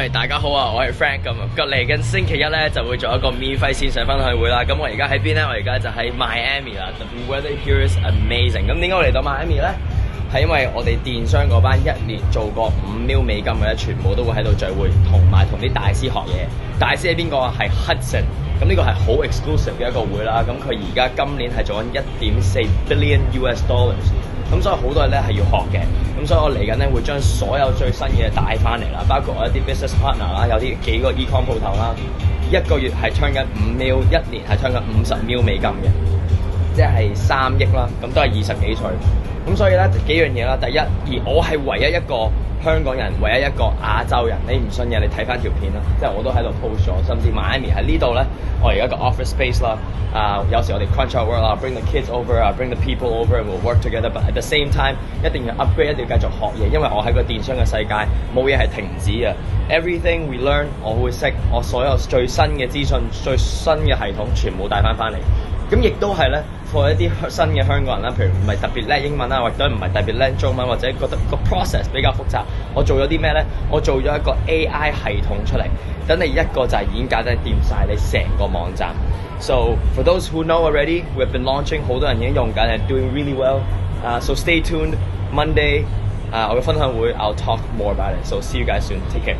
大家好啊，我係 Frank 咁，嚟緊星期一咧就會做一個免費線上分享會啦。咁我而家喺邊咧？我而家就喺 Miami 啦。The weather here is amazing。咁點解我嚟到 Miami 咧？係因為我哋電商嗰班一年做過$5 million嘅咧，全部都會喺度聚會，同啲大師學嘢。大師係邊個啊？係 Hudson。咁呢個係好 exclusive 嘅一個會啦。咁佢而家今年係做緊$1.4 billion。咁所以好多嘢咧係要學嘅，咁所以我嚟緊咧會將所有最新嘅帶翻嚟啦，包括我一啲 business partner 啦，有啲幾個 ecom 鋪頭啦，一個月係 turn 緊$5 million，一年係 turn 緊$50 million嘅，即係3億啦，咁都係20幾歲，咁所以咧幾樣嘢啦，第一，而我係唯一一個香港人，唯一一個亞洲人，你唔信嘅你睇翻條片啦，即係我都喺度 post 咗，甚至 Miami 喺呢度咧，我而家個 office space 啦，有時我哋 crunch our work 啦 ，bring the kids over，bring the people over，we'll work together，but at the same time 一定要 upgrade， 一定要繼續學嘢，因為我喺個電商嘅世界冇嘢係停止嘅 ，everything we learn 我會識，我所有最新嘅資訊、最新嘅系統全部帶翻嚟。咁亦都係咧 for 一啲新嘅香港人啦，譬如唔係特別叻英文啊，或者唔係特別叻中文，或者覺得個 process 比較複雜，我做咗啲咩咧？我做咗一個 AI 系統出嚟，等你一個就係已經簡單掂晒你成個網站。So for those who know already, we've been launching， 好多人已經用緊，係 doing really well。So stay tuned，Monday，我嘅分享會 I'll talk more about it。So see you guys soon，take care。